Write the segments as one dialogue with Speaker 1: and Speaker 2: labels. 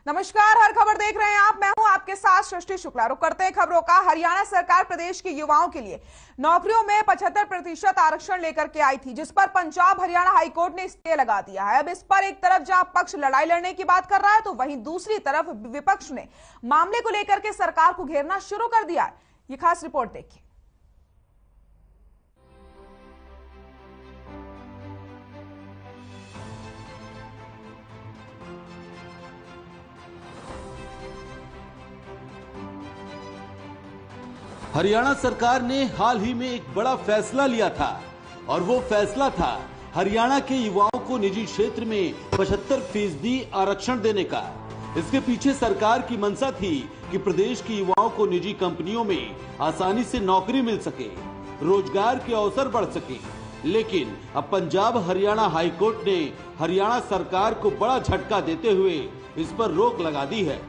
Speaker 1: नमस्कार, हर खबर देख रहे हैं आप। मैं हूं आपके साथ सृष्टि शुक्ला। रुक करते हैं खबरों का। हरियाणा सरकार प्रदेश के युवाओं के लिए नौकरियों में 75% आरक्षण लेकर के आई थी, जिस पर पंजाब हरियाणा हाईकोर्ट ने स्टे लगा दिया है। अब इस पर एक तरफ जहां पक्ष लड़ाई लड़ने की बात कर रहा है, तो वहीं दूसरी तरफ विपक्ष ने मामले को लेकर के सरकार को घेरना शुरू कर दिया है। ये खास रिपोर्ट देखिए।
Speaker 2: हरियाणा सरकार ने हाल ही में एक बड़ा फैसला लिया था और वो फैसला था हरियाणा के युवाओं को निजी क्षेत्र में 75% आरक्षण देने का। इसके पीछे सरकार की मंशा थी कि प्रदेश के युवाओं को निजी कंपनियों में आसानी से नौकरी मिल सके, रोजगार के अवसर बढ़ सके। लेकिन अब पंजाब हरियाणा हाईकोर्ट ने हरियाणा सरकार को बड़ा झटका देते हुए इस पर रोक लगा दी है।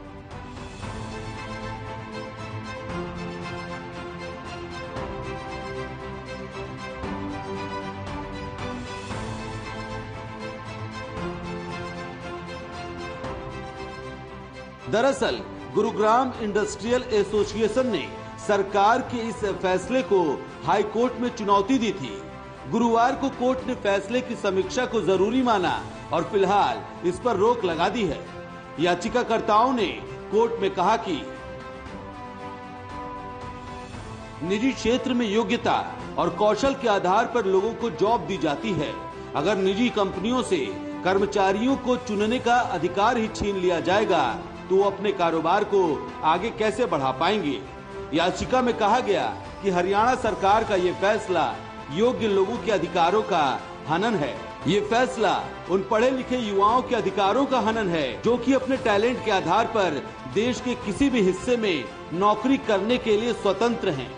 Speaker 2: दरअसल गुरुग्राम इंडस्ट्रियल एसोसिएशन ने सरकार के इस फैसले को हाई कोर्ट में चुनौती दी थी। गुरुवार को कोर्ट ने फैसले की समीक्षा को जरूरी माना और फिलहाल इस पर रोक लगा दी है। याचिकाकर्ताओं ने कोर्ट में कहा कि निजी क्षेत्र में योग्यता और कौशल के आधार पर लोगों को जॉब दी जाती है। अगर निजी कंपनियों से कर्मचारियों को चुनने का अधिकार ही छीन लिया जाएगा तो वो अपने कारोबार को आगे कैसे बढ़ा पाएंगे। याचिका में कहा गया कि हरियाणा सरकार का ये फैसला योग्य लोगों के अधिकारों का हनन है। ये फैसला उन पढ़े लिखे युवाओं के अधिकारों का हनन है जो कि अपने टैलेंट के आधार पर देश के किसी भी हिस्से में नौकरी करने के लिए स्वतंत्र हैं।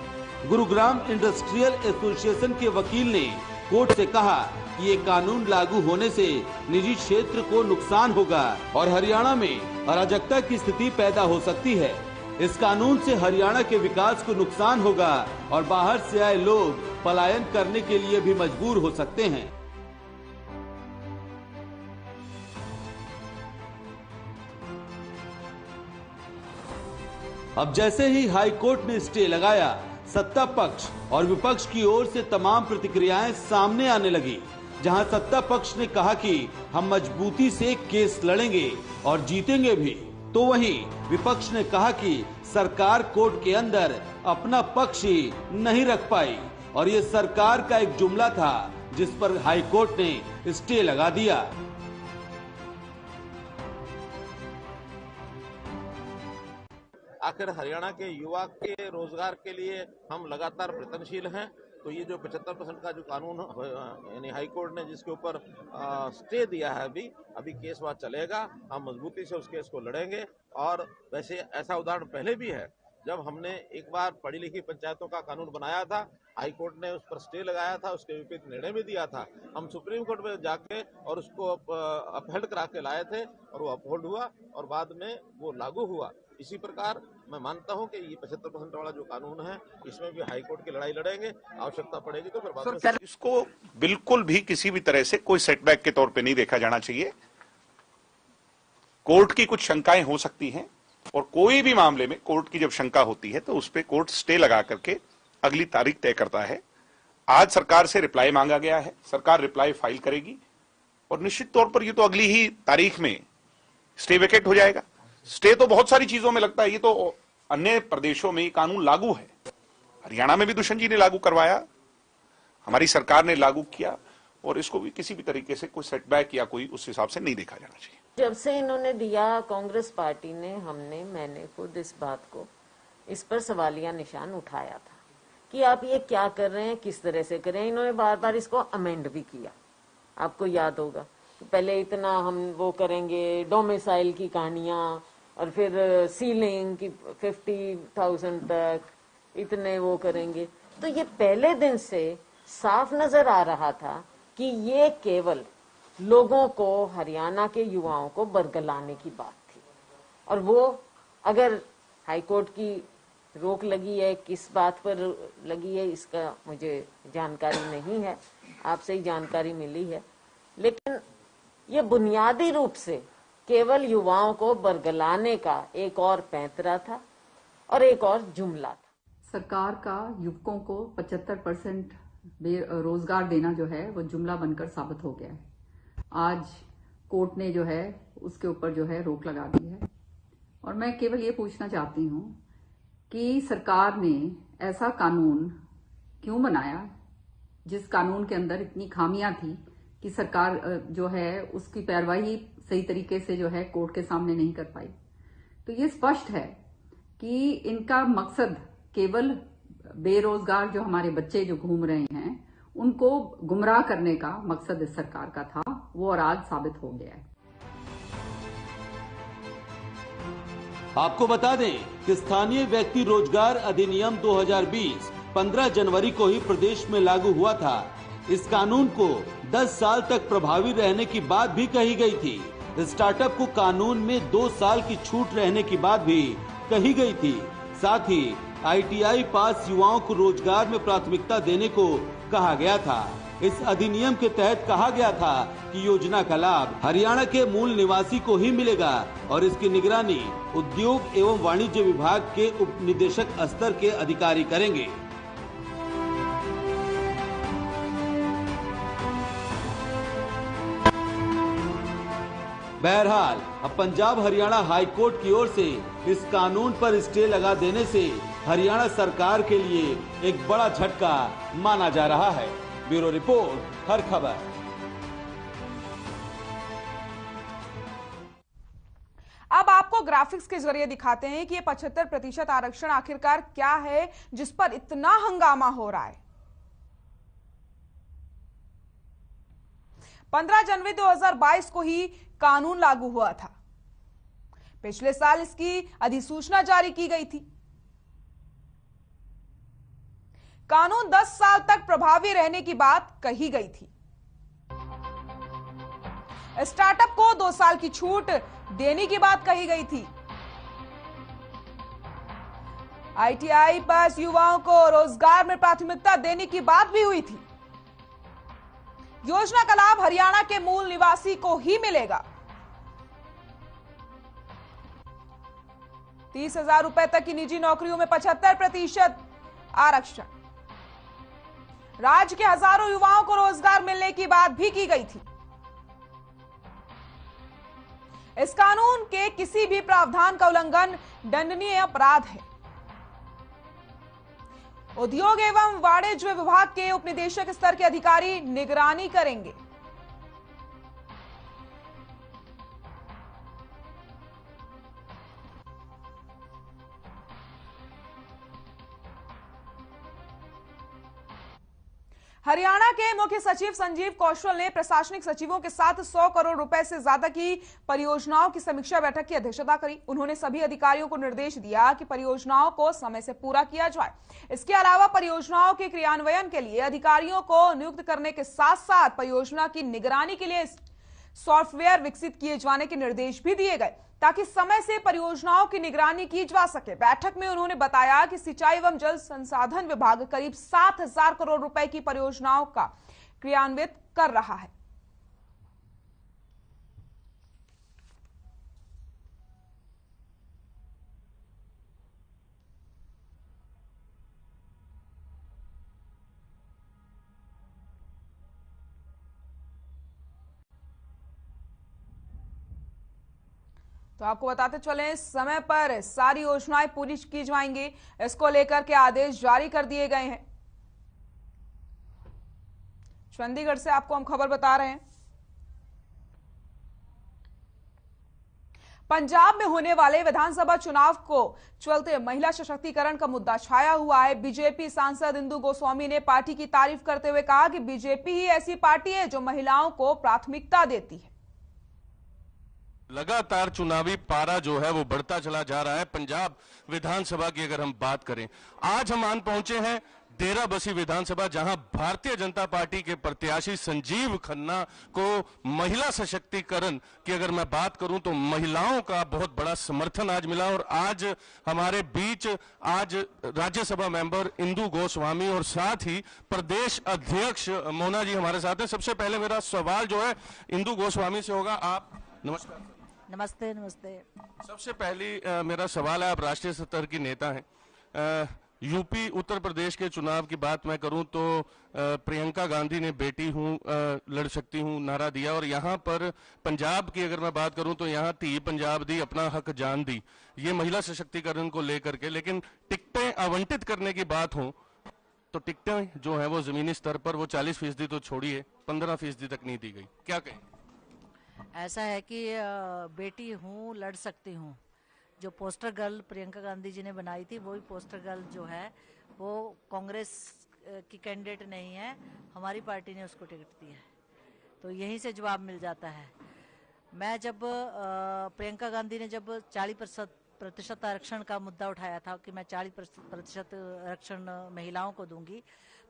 Speaker 2: गुरुग्राम इंडस्ट्रियल एसोसिएशन के वकील ने कोर्ट से कहा कि ये कानून लागू होने से निजी क्षेत्र को नुकसान होगा और हरियाणा में अराजकता की स्थिति पैदा हो सकती है। इस कानून से हरियाणा के विकास को नुकसान होगा और बाहर से आए लोग पलायन करने के लिए भी मजबूर हो सकते हैं। अब जैसे ही हाई कोर्ट ने स्टे लगाया, सत्ता पक्ष और विपक्ष की ओर से तमाम प्रतिक्रियाएं सामने आने लगी। जहां सत्ता पक्ष ने कहा कि हम मजबूती से केस लड़ेंगे और जीतेंगे भी, तो वहीं विपक्ष ने कहा कि सरकार कोर्ट के अंदर अपना पक्ष ही नहीं रख पाई और ये सरकार का एक जुमला था जिस पर हाई कोर्ट ने स्टे लगा दिया।
Speaker 3: आखिर हरियाणा के युवा के रोजगार के लिए हम लगातार प्रयत्नशील हैं। तो ये जो 75% का जो कानून यानी हाई कोर्ट ने जिसके ऊपर स्टे दिया है, अभी केस वहाँ चलेगा। हम मजबूती से उस केस को लड़ेंगे। और वैसे ऐसा उदाहरण पहले भी है, जब हमने एक बार पढ़ी लिखी पंचायतों का कानून बनाया था, हाई कोर्ट ने उस पर स्टे लगाया था, उसके विपरीत निर्णय भी दिया था। हम सुप्रीम कोर्ट में जाके और उसको अपहेल्ड करा के लाए थे और वो अपहोल्ड हुआ और बाद में वो लागू हुआ। इसी प्रकार मैं मानता हूं कि ये 75% वाला जो कानून है, इसमें भी हाई कोर्ट की लड़ाई लड़ेंगे। आवश्यकता पड़ेगी तो फिर बाद में
Speaker 4: इसको बिल्कुल भी किसी भी तरह से कोई सेटबैक के तौर पे नहीं देखा जाना चाहिए। कोर्ट की कुछ शंकाएं हो सकती हैं और कोई भी मामले में कोर्ट की जब शंका होती है तो उस पर कोर्ट स्टे लगा करके अगली तारीख तय करता है। आज सरकार से रिप्लाई मांगा गया है, सरकार रिप्लाई फाइल करेगी और निश्चित तौर पर ये तो अगली ही तारीख में स्टे वेकेट हो जाएगा। स्टे तो बहुत सारी चीजों में लगता है, ये तो अन्य प्रदेशों में कानून लागू है। हरियाणा में भी दुष्यंत जी ने लागू करवाया, हमारी सरकार ने लागू किया और इसको भी किसी भी तरीके से कोई सेटबैक या कोई उस हिसाब से नहीं देखा जाना चाहिए।
Speaker 5: जब से इन्होंने दिया, कांग्रेस पार्टी ने, मैंने खुद इस बात को, इस पर सवालिया निशान उठाया था कि आप ये क्या कर रहे हैं, किस तरह से कर रहे हैं। इन्होंने बार बार इसको अमेंड भी किया। आपको याद होगा पहले इतना हम वो करेंगे, डोमिसाइल की कहानियां, और फिर सीलिंग की 50,000 तक इतने वो करेंगे। तो ये पहले दिन से साफ नजर आ रहा था कि ये केवल लोगों को, हरियाणा के युवाओं को बरगलाने की बात थी। और वो अगर हाईकोर्ट की रोक लगी है, किस बात पर लगी है इसका मुझे जानकारी नहीं है, आपसे ही जानकारी मिली है। लेकिन ये बुनियादी रूप से केवल युवाओं को बरगलाने का एक और पैंतरा था और एक और जुमला था।
Speaker 6: सरकार का युवकों को 75% रोजगार देना जो है वो जुमला बनकर साबित हो गया है। आज कोर्ट ने जो है उसके ऊपर जो है रोक लगा दी है और मैं केवल ये पूछना चाहती हूँ कि सरकार ने ऐसा कानून क्यों बनाया जिस कानून के अंदर इतनी खामियां थी कि सरकार जो है उसकी पैरवाई सही तरीके से जो है कोर्ट के सामने नहीं कर पाई। तो ये स्पष्ट है कि इनका मकसद केवल बेरोजगार जो हमारे बच्चे जो घूम रहे हैं उनको गुमराह करने का मकसद इस सरकार का था, वो और आज साबित हो गया है।
Speaker 2: आपको बता दें कि स्थानीय व्यक्ति रोजगार अधिनियम 2020 15 जनवरी को ही प्रदेश में लागू हुआ था। इस कानून को 10 साल तक प्रभावी रहने की बात भी कही गई थी। स्टार्टअप को कानून में 2 साल की छूट रहने की बात भी कही गई थी। साथ ही ITI पास युवाओं को रोजगार में प्राथमिकता देने को कहा गया था। इस अधिनियम के तहत कहा गया था कि योजना का लाभ हरियाणा के मूल निवासी को ही मिलेगा और इसकी निगरानी उद्योग एवं वाणिज्य विभाग के उप निदेशक स्तर के अधिकारी करेंगे। बहरहाल अब पंजाब हरियाणा हाई कोर्ट की ओर से इस कानून पर स्टे लगा देने से हरियाणा सरकार के लिए एक बड़ा झटका माना जा रहा है। ब्यूरो रिपोर्ट, हर खबर।
Speaker 1: अब आपको ग्राफिक्स के जरिए दिखाते हैं कि ये 75% आरक्षण आखिरकार क्या है जिस पर इतना हंगामा हो रहा है। 15 जनवरी 2022 को ही कानून लागू हुआ था। पिछले साल इसकी अधिसूचना जारी की गई थी। कानून 10 साल तक प्रभावी रहने की बात कही गई थी। स्टार्टअप को 2 साल की छूट देने की बात कही गई थी। ITI पास युवाओं को रोजगार में प्राथमिकता देने की बात भी हुई थी। योजना का लाभ हरियाणा के मूल निवासी को ही मिलेगा। 30,000 रुपए तक की निजी नौकरियों में 75% आरक्षण। राज्य के हजारों युवाओं को रोजगार मिलने की बात भी की गई थी। इस कानून के किसी भी प्रावधान का उल्लंघन दंडनीय अपराध है। उद्योग एवं वाणिज्य विभाग के उपनिदेशक स्तर के अधिकारी निगरानी करेंगे। हरियाणा के मुख्य सचिव संजीव कौशल ने प्रशासनिक सचिवों के साथ 100 करोड़ रुपए से ज्यादा की परियोजनाओं की समीक्षा बैठक की अध्यक्षता करी। उन्होंने सभी अधिकारियों को निर्देश दिया कि परियोजनाओं को समय से पूरा किया जाए। इसके अलावा परियोजनाओं के क्रियान्वयन के लिए अधिकारियों को नियुक्त करने के साथ साथ परियोजना की निगरानी के लिए सॉफ्टवेयर विकसित किए जाने के निर्देश भी दिए गए ताकि समय से परियोजनाओं की निगरानी की जा सके। बैठक में उन्होंने बताया कि सिंचाई एवं जल संसाधन विभाग करीब 7,000 करोड़ रुपए की परियोजनाओं का क्रियान्वित कर रहा है। तो आपको बताते चलें, समय पर सारी योजनाएं पूरी की जाएंगी। इसको लेकर के आदेश जारी कर दिए गए हैं। चंडीगढ़ से आपको हम खबर बता रहे हैं। पंजाब में होने वाले विधानसभा चुनाव को चलते महिला सशक्तिकरण का मुद्दा छाया हुआ है। बीजेपी सांसद इंदु गोस्वामी ने पार्टी की तारीफ करते हुए कहा कि बीजेपी ही ऐसी पार्टी है जो महिलाओं को प्राथमिकता देती है।
Speaker 7: लगातार चुनावी पारा जो है वो बढ़ता चला जा रहा है। पंजाब विधानसभा की अगर हम बात करें, आज हम आन पहुंचे हैं डेरा बसी विधानसभा, जहां भारतीय जनता पार्टी के प्रत्याशी संजीव खन्ना को महिला सशक्तिकरण की अगर मैं बात करूं तो महिलाओं का बहुत बड़ा समर्थन आज मिला। और आज हमारे बीच आज राज्यसभा मेंबर इंदु गोस्वामी और साथ ही प्रदेश अध्यक्ष मोना जी हमारे साथ हैं। सबसे पहले मेरा सवाल जो है इंदु गोस्वामी से होगा। आप नमस्कार।
Speaker 8: नमस्ते नमस्ते।
Speaker 7: सबसे पहली मेरा सवाल है, आप राष्ट्रीय स्तर की नेता हैं। यूपी उत्तर प्रदेश के चुनाव की बात मैं करूं तो प्रियंका गांधी ने बेटी हूं लड़ सकती हूं नारा दिया, और यहां पर पंजाब की अगर मैं बात करूं तो यहां धी पंजाब दी अपना हक जान दी, ये महिला सशक्तिकरण को लेकर के। लेकिन टिकटें आवंटित करने की बात हो तो टिकटें जो है वो जमीनी स्तर पर वो 40% तो छोड़िए 15% तक नहीं दी गई, क्या कहें?
Speaker 8: ऐसा है कि बेटी हूँ लड़ सकती हूँ, जो पोस्टर गर्ल प्रियंका गांधी जी ने बनाई थी वही पोस्टर गर्ल जो है वो कांग्रेस की कैंडिडेट नहीं है, हमारी पार्टी ने उसको टिकट दी है। तो यहीं से जवाब मिल जाता है। मैं जब प्रियंका गांधी ने जब 40% आरक्षण का मुद्दा उठाया था कि मैं 40% आरक्षण महिलाओं को दूंगी,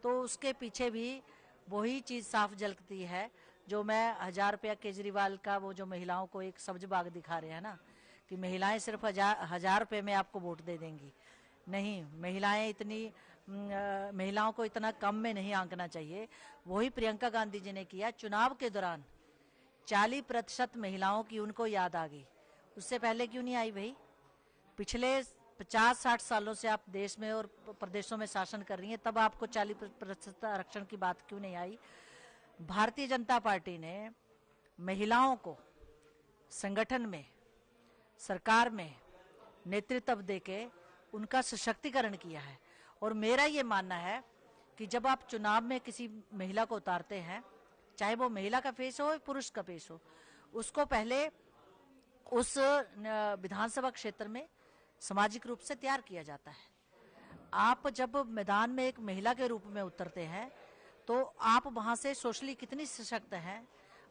Speaker 8: तो उसके पीछे भी वही चीज़ साफ झलकती है जो मैं 1000 रुपया केजरीवाल का वो जो महिलाओं को एक सब्ज बाग दिखा रहे हैं ना, कि महिलाएं सिर्फ 1000 रुपये में आपको वोट दे देंगी। नहीं, महिलाओं को इतना कम में नहीं आंकना चाहिए। वही प्रियंका गांधी जी ने किया। चुनाव के दौरान 40% महिलाओं की उनको याद आ गई, उससे पहले क्यों नहीं आई भाई? पिछले 50-60 सालों से आप देश में और प्रदेशों में शासन कर रही हैं, तब आपको 40% आरक्षण की बात क्यों नहीं आई? भारतीय जनता पार्टी ने महिलाओं को संगठन में, सरकार में नेतृत्व देके उनका सशक्तिकरण किया है। और मेरा ये मानना है कि जब आप चुनाव में किसी महिला को उतारते हैं, चाहे वो महिला का फेस हो या पुरुष का फेस हो, उसको पहले उस विधानसभा क्षेत्र में सामाजिक रूप से तैयार किया जाता है। आप जब मैदान में एक महिला के रूप में उतरते हैं तो आप वहां से सोशली कितनी सशक्त हैं,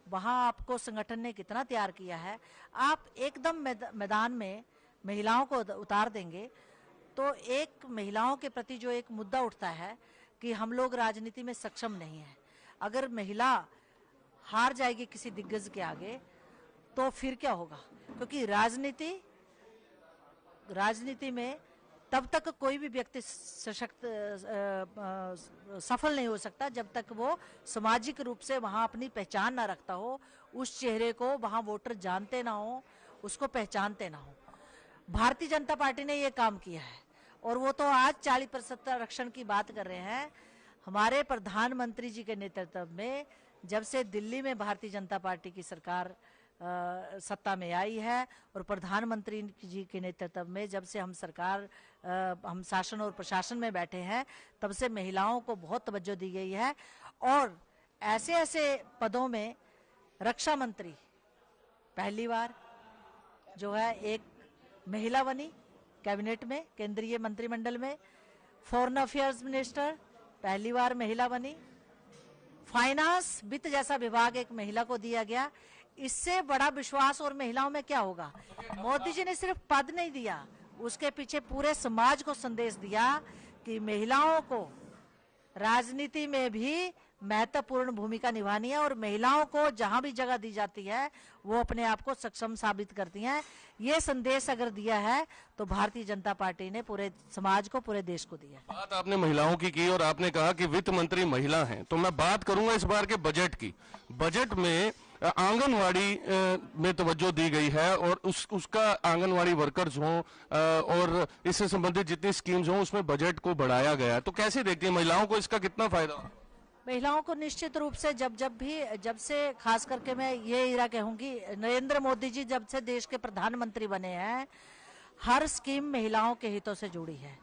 Speaker 8: वहां आपको संगठन ने कितना तैयार किया है। आप एकदम मैदान में महिलाओं को उतार देंगे तो एक महिलाओं के प्रति जो एक मुद्दा उठता है कि हम लोग राजनीति में सक्षम नहीं है। अगर महिला हार जाएगी किसी दिग्गज के आगे तो फिर क्या होगा? क्योंकि राजनीति में तब तक कोई भी व्यक्ति सफल नहीं हो सकता जब तक वो सामाजिक रूप से वहां अपनी पहचान ना रखता हो, उस चेहरे को वहां वोटर जानते ना हो, उसको पहचानते ना हो। भारतीय जनता पार्टी ने ये काम किया है और वो तो आज 40% आरक्षण की बात कर रहे हैं। हमारे प्रधानमंत्री जी के नेतृत्व में जब से दिल्ली में भारतीय जनता पार्टी की सरकार सत्ता में आई है और प्रधानमंत्री जी के नेतृत्व में जब से हम शासन और प्रशासन में बैठे हैं, तब से महिलाओं को बहुत तवज्जो दी गई है। और ऐसे ऐसे पदों में रक्षा मंत्री पहली बार जो है एक महिला बनी कैबिनेट में, केंद्रीय मंत्रिमंडल में। फॉरेन अफेयर्स मिनिस्टर पहली बार महिला बनी। फाइनेंस वित्त जैसा विभाग एक महिला को दिया गया। इससे बड़ा विश्वास और महिलाओं में क्या होगा? मोदी जी ने सिर्फ पद नहीं दिया, उसके पीछे पूरे समाज को संदेश दिया कि महिलाओं को राजनीति में भी महत्वपूर्ण भूमिका निभानी है और महिलाओं को जहां भी जगह दी जाती है वो अपने आप को सक्षम साबित करती हैं। ये संदेश अगर दिया है तो भारतीय जनता पार्टी ने पूरे समाज को, पूरे देश को दिया।
Speaker 7: बात आपने महिलाओं की और आपने कहा कि वित्त मंत्री महिला हैं, तो मैं बात करूंगा इस बार के बजट की। बजट में आंगनवाड़ी में तवज्जो दी गई है और उसका आंगनवाड़ी वर्कर्स हों और इससे संबंधित जितनी स्कीम्स हों उसमें बजट को बढ़ाया गया है। तो कैसे देखते हैं महिलाओं को इसका कितना फायदा?
Speaker 8: महिलाओं को निश्चित रूप से जब से खास करके मैं ये इरा कहूंगी, नरेंद्र मोदी जी जब से देश के प्रधानमंत्री बने हैं, हर स्कीम महिलाओं के हितों से जुड़ी है।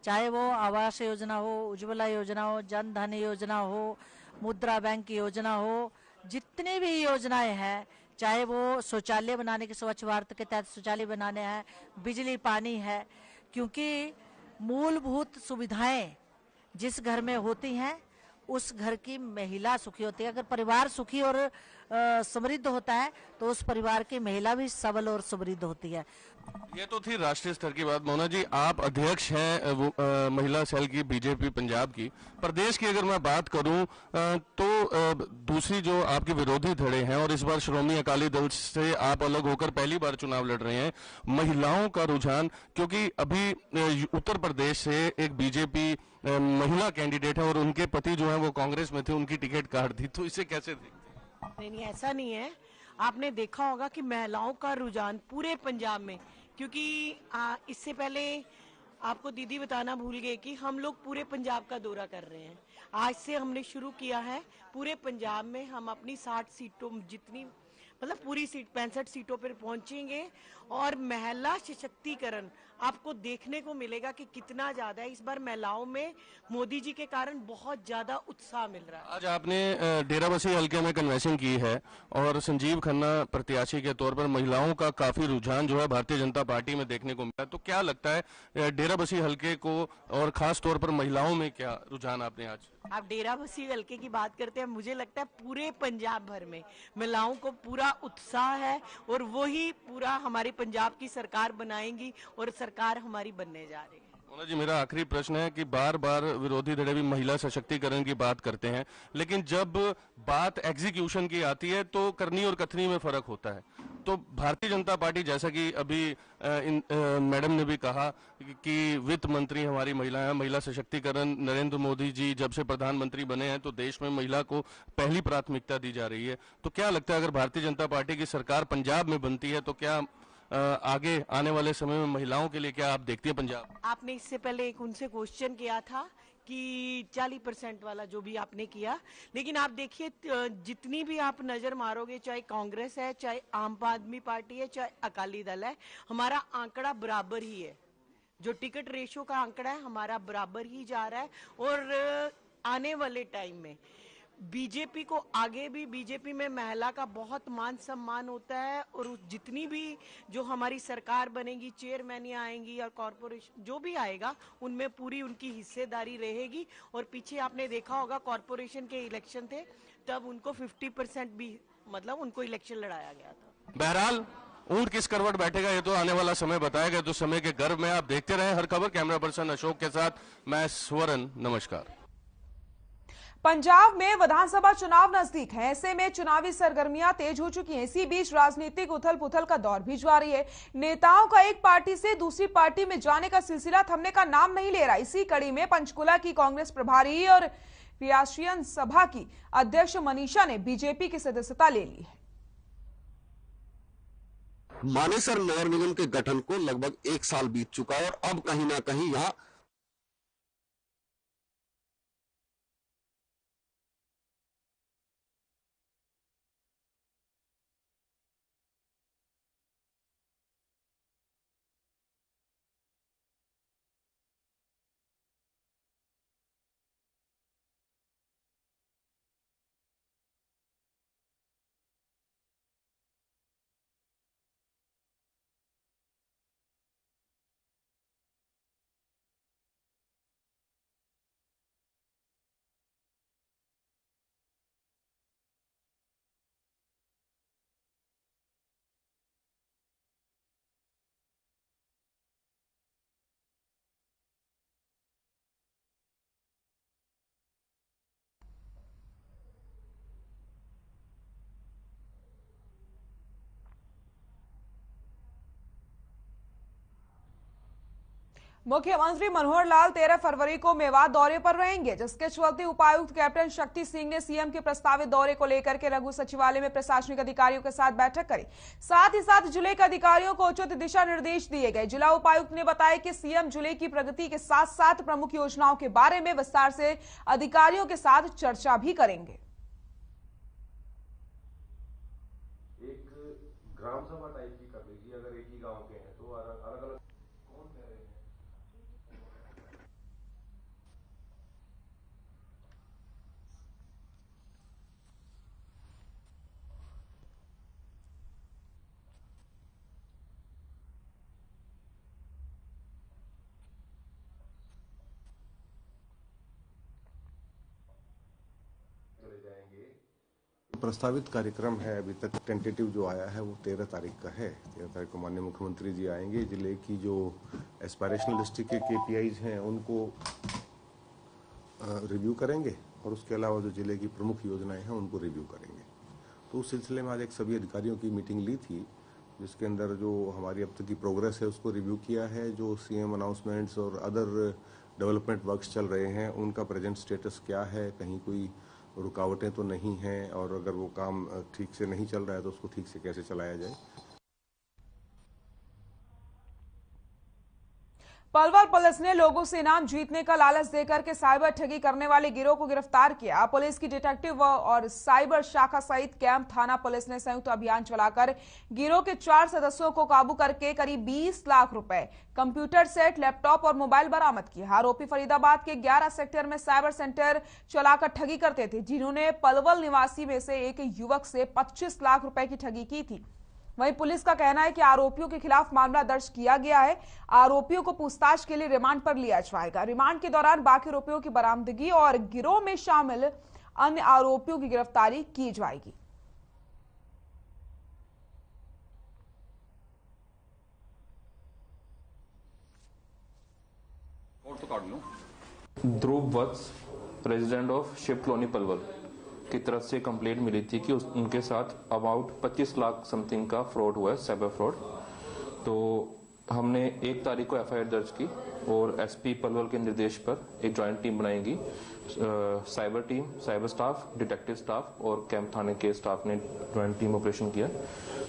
Speaker 8: चाहे वो आवास योजना हो, उज्ज्वला योजना हो, जन धन योजना हो, मुद्रा बैंक योजना हो, जितनी भी योजनाएं हैं, चाहे वो शौचालय बनाने के, स्वच्छ भारत के तहत शौचालय बनाने हैं, बिजली पानी है, क्योंकि मूलभूत सुविधाएं जिस घर में होती हैं उस घर की महिला सुखी होती है। अगर परिवार सुखी और समृद्ध होता है तो उस परिवार की महिला भी सबल और समृद्ध होती है।
Speaker 7: ये तो थी राष्ट्रीय स्तर की बात। मोना जी, आप अध्यक्ष हैं महिला सेल की, बीजेपी पंजाब की। प्रदेश की अगर मैं बात करूं तो दूसरी जो आपके विरोधी धड़े हैं, और इस बार श्रोमणी अकाली दल से आप अलग होकर पहली बार चुनाव लड़ रहे हैं, महिलाओं का रुझान, क्योंकि अभी उत्तर प्रदेश से एक बीजेपी महिला कैंडिडेट है और उनके पति जो है वो कांग्रेस में थे, उनकी टिकट काट दी, तो इसे कैसे देखते हैं?
Speaker 9: नहीं, ऐसा नहीं है। आपने देखा होगा कि महिलाओं का रुझान पूरे पंजाब में, क्योंकि इससे पहले आपको दीदी बताना भूल गए कि हम लोग पूरे पंजाब का दौरा कर रहे हैं। आज से हमने शुरू किया है, पूरे पंजाब में हम अपनी 60 सीटों जितनी मतलब पूरी सीट 65 सीटों पर पहुंचेंगे और महिला सशक्तिकरण आपको देखने को मिलेगा कि कितना ज्यादा है। इस बार महिलाओं में मोदी जी के कारण बहुत ज्यादा उत्साह मिल रहा है।
Speaker 7: आज आपने डेराबस्सी हल्के में कन्वेंशन की है और संजीव खन्ना प्रत्याशी के तौर पर महिलाओं का काफी रुझान जो है भारतीय जनता पार्टी में देखने को मिला, तो क्या लगता है डेराबस्सी हल्के को और खास तौर पर महिलाओं में क्या रुझान आपने आज?
Speaker 9: आप डेराबस्सी हल्के की बात करते हैं, मुझे लगता है पूरे पंजाब भर में महिलाओं को पूरा उत्साह है और वही पूरा हमारी पंजाब की सरकार बनाएंगी और सरकार हमारी बनने जा रही है।
Speaker 7: मोना जी, मेरा आखिरी प्रश्न है कि बार बार विरोधी धड़े भी महिला सशक्तिकरण की बात करते हैं, लेकिन जब बात एग्जीक्यूशन की आती है तो करनी और कथनी में फर्क होता है। तो भारतीय जनता पार्टी, जैसा कि अभी मैडम ने भी कहा कि वित्त मंत्री हमारी महिला है, महिला सशक्तिकरण नरेंद्र मोदी जी जब से प्रधानमंत्री बने हैं तो देश में महिला को पहली प्राथमिकता दी जा रही है। तो क्या लगता है अगर भारतीय जनता पार्टी की सरकार पंजाब में बनती है तो क्या आगे आने वाले समय में महिलाओं के लिए क्या आप देखती है पंजाब?
Speaker 9: आपने इससे पहले एक उनसे क्वेश्चन किया था कि 40% वाला जो भी आपने किया, लेकिन आप देखिए जितनी भी आप नजर मारोगे, चाहे कांग्रेस है, चाहे आम आदमी पार्टी है, चाहे अकाली दल है, हमारा आंकड़ा बराबर ही है। जो टिकट रेशो का आंकड़ा है हमारा बराबर ही जा रहा है। और आने वाले टाइम में बीजेपी को आगे भी, बीजेपी में महिला का बहुत मान सम्मान होता है और जितनी भी जो हमारी सरकार बनेगी, चेयरमैन आएंगी और कॉर्पोरेशन जो भी आएगा उनमें पूरी उनकी हिस्सेदारी रहेगी। और पीछे आपने देखा होगा कॉर्पोरेशन के इलेक्शन थे तब उनको 50% भी मतलब उनको इलेक्शन लड़ाया गया था।
Speaker 7: बहरहाल ऊंट किस करवट बैठेगा ये तो आने वाला समय बताएगा। तो समय के गर्भ में आप देखते रहे हर खबर। कैमरा पर्सन अशोक के साथ मैं स्वर्ण, नमस्कार।
Speaker 1: पंजाब में विधानसभा चुनाव नजदीक है, ऐसे में चुनावी सरगर्मियां तेज हो चुकी हैं। इसी बीच राजनीतिक उथल पुथल का दौर भी जारी है। नेताओं का एक पार्टी से दूसरी पार्टी में जाने का सिलसिला थमने का नाम नहीं ले रहा। इसी कड़ी में पंचकुला की कांग्रेस प्रभारी और क्रियाशील सभा की अध्यक्ष मनीषा ने बीजेपी की सदस्यता ले ली है।
Speaker 10: मानेसर नगर निगम के गठन को लगभग 1 साल बीत चुका है और अब कहीं ना कहीं यहाँ
Speaker 1: मुख्यमंत्री मनोहर लाल 13 फरवरी को मेवात दौरे पर रहेंगे, जिसके चलते उपायुक्त कैप्टन शक्ति सिंह ने सीएम के प्रस्तावित दौरे को लेकर के रघु सचिवालय में प्रशासनिक अधिकारियों के साथ बैठक करी। साथ ही साथ जिले के अधिकारियों को उचित दिशा निर्देश दिए गए। जिला उपायुक्त ने बताया कि सीएम जिले की प्रगति के साथ साथ प्रमुख योजनाओं के बारे में विस्तार से अधिकारियों के साथ चर्चा भी करेंगे।
Speaker 11: एक ग्राम सभा टाइप की कर लीजिए, अगर एक ही गांव के हैं तो अलग अलग कौन कह रहे हैं।
Speaker 12: प्रस्तावित कार्यक्रम है, अभी तक टेंटेटिव जो आया है वो 13 तारीख का है। 13 तारीख को माननीय मुख्यमंत्री जी आएंगे, जिले की जो एस्पायरेशनल डिस्ट्रिक्ट के KPIs हैं उनको रिव्यू करेंगे और उसके अलावा जो जिले की प्रमुख योजनाएं हैं उनको रिव्यू करेंगे। तो उस सिलसिले में आज एक सभी अधिकारियों की मीटिंग ली थी, जिसके अंदर जो हमारी अब तक की प्रोग्रेस है उसको रिव्यू किया है। जो CM अनाउंसमेंट्स और अदर डेवलपमेंट वर्क्स चल रहे हैं उनका प्रेजेंट स्टेटस क्या है, कहीं कोई रुकावटें तो नहीं हैं, और अगर वो काम ठीक से नहीं चल रहा है तो उसको ठीक से कैसे चलाया जाए।
Speaker 1: पलवल पुलिस ने लोगों से इनाम जीतने का लालच देकर के साइबर ठगी करने वाले गिरोह को गिरफ्तार किया। पुलिस की डिटेक्टिव और साइबर शाखा सहित कैंप थाना पुलिस ने संयुक्त अभियान चलाकर गिरोह के 4 सदस्यों को काबू करके करीब 20 लाख रुपए, कंप्यूटर सेट, लैपटॉप और मोबाइल बरामद किए। आरोपी फरीदाबाद के 11 सेक्टर में साइबर सेंटर चलाकर ठगी करते थे, जिन्होंने पलवल निवासी में से एक युवक से 25 लाख रुपए की ठगी की थी। वहीं पुलिस का कहना है कि आरोपियों के खिलाफ मामला दर्ज किया गया है। आरोपियों को पूछताछ के लिए रिमांड पर लिया जाएगा। रिमांड के दौरान बाकी आरोपियों की बरामदगी और गिरोह में शामिल अन्य आरोपियों की गिरफ्तारी की जाएगी।
Speaker 13: Dhruv Vats, resident of Shiv colony Palwal की तरफ से कंप्लेंट मिली थी कि उनके साथ अबाउट 25 लाख समथिंग का फ्रॉड हुआ है, साइबर फ्रॉड। तो हमने 1 तारीख को एफआईआर दर्ज की और एसपी पलवल के निर्देश पर एक जॉइंट टीम बनाएगी। Cyber team, cyber staff, detective staff और कैंप थाने के स्टाफ ने जॉइंट टीम ऑपरेशन किया।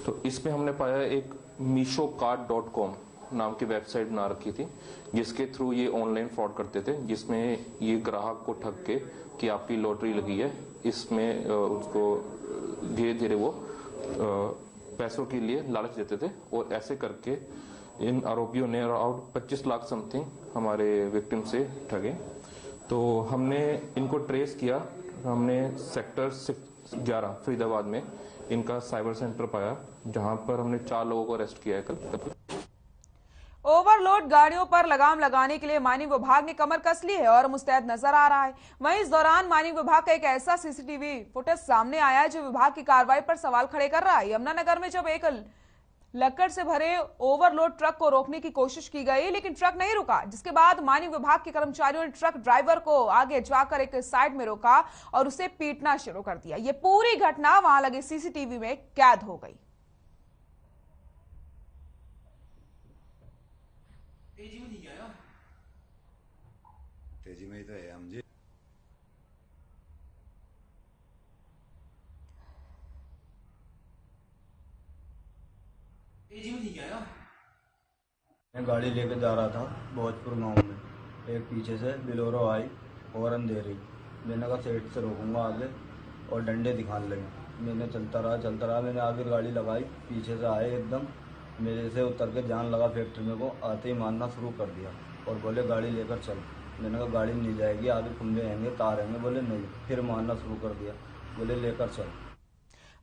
Speaker 13: तो इसमें हमने पाया एक meeshocard.com नाम की वेबसाइट बना रखी थी, जिसके थ्रू ये ऑनलाइन फ्रॉड करते थे, जिसमें ये ग्राहक को ठग के कि आपकी लॉटरी लगी है, इसमें उसको धीरे धीरे वो पैसों के लिए लालच देते थे। और ऐसे करके इन आरोपियों ने अराउंड 25 लाख समथिंग हमारे विक्टिम से ठगे। तो हमने इनको ट्रेस किया। हमने सेक्टर 11 फरीदाबाद में इनका साइबर सेंटर पाया, जहां पर हमने 4 लोगों को अरेस्ट किया है कल।
Speaker 1: ओवरलोड गाड़ियों पर लगाम लगाने के लिए माइनिंग विभाग ने कमर कस ली है और मुस्तैद नजर आ रहा है। वहीं इस दौरान माइनिंग विभाग का एक ऐसा सीसीटीवी फुटेज सामने आया है जो विभाग की कार्रवाई पर सवाल खड़े कर रहा है। यमुनानगर में जब एक लक्कड़ से भरे ओवरलोड ट्रक को रोकने की कोशिश की गई, लेकिन ट्रक नहीं रुका, जिसके बाद माइनिंग विभाग के कर्मचारियों ने ट्रक ड्राइवर को आगे जाकर एक साइड में रोका और उसे पीटना शुरू कर दिया। ये पूरी घटना वहां लगे सीसीटीवी में कैद हो गई।
Speaker 14: तेजी में ही तो है हम जी।
Speaker 15: मैं गाड़ी लेकर जा रहा था भोजपुर गांव में। एक पीछे से बिलोरो आई, हॉर्न दे रही। मैंने कहा साइड से रोकूंगा आगे और डंडे दिखाने लगे। मैंने चलता रहा। मैंने आगे गाड़ी लगाई, पीछे से आए एकदम मेरे से उतर के जान लगा फैक्ट्री में को। आते ही मारना शुरू कर दिया और बोले गाड़ी लेकर चल। मैंने कहा गाड़ी नहीं जाएगी, आगे खंभे हैंगे, तार हैंगे। बोले नहीं, फिर मारना शुरू कर दिया। बोले लेकर चल।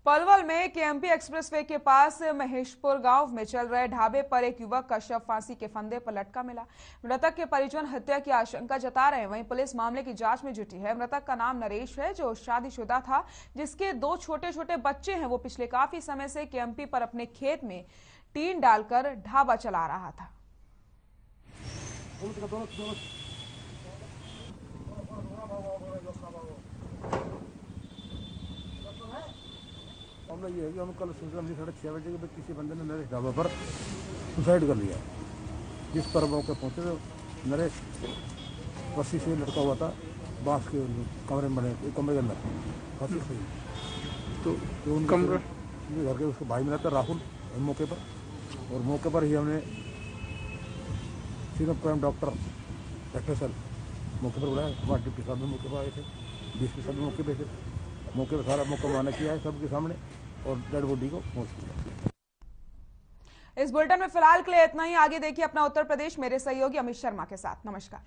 Speaker 1: पलवल में केएमपी एक्सप्रेसवे के पास महेशपुर गांव में चल रहे ढाबे पर एक युवक का शव फांसी के फंदे पर लटका मिला। मृतक के परिजन हत्या की आशंका जता रहे हैं। वहीं पुलिस मामले की जांच में जुटी है। मृतक का नाम नरेश है, जो शादीशुदा था, जिसके 2 छोटे छोटे बच्चे हैं। वो पिछले काफी समय से केएमपी पर अपने खेत में टीन डालकर ढाबा चला रहा था।
Speaker 16: मामला ये है कि हम कल सूचना मिली 6:30 बजे कि किसी बंदे ने नरेश ढाबा पर सुसाइड कर लिया। जिस पर मौके पहुंचे तो नरेश रस्सी से लटका हुआ था, बांस के कमरे में बने कमरे के अंदर रस्सी से। तो घर के उसके भाई मिला था राहुल मौके पर, और मौके पर ही हमने सीनियर क्राइम डॉक्टर एफएसएल मौके पर बुलाया। हमारे डिप्टी साहब भी मौके पर आए थे, डीएसपी साहब भी मौके पर थे। मौके पर सारा मौका माना किया है सबके सामने और डेड बॉडी को पहुंच किया।
Speaker 1: इस बुलेटिन में फिलहाल के लिए इतना ही। आगे देखिए अपना उत्तर प्रदेश मेरे सहयोगी अमित शर्मा के साथ। नमस्कार।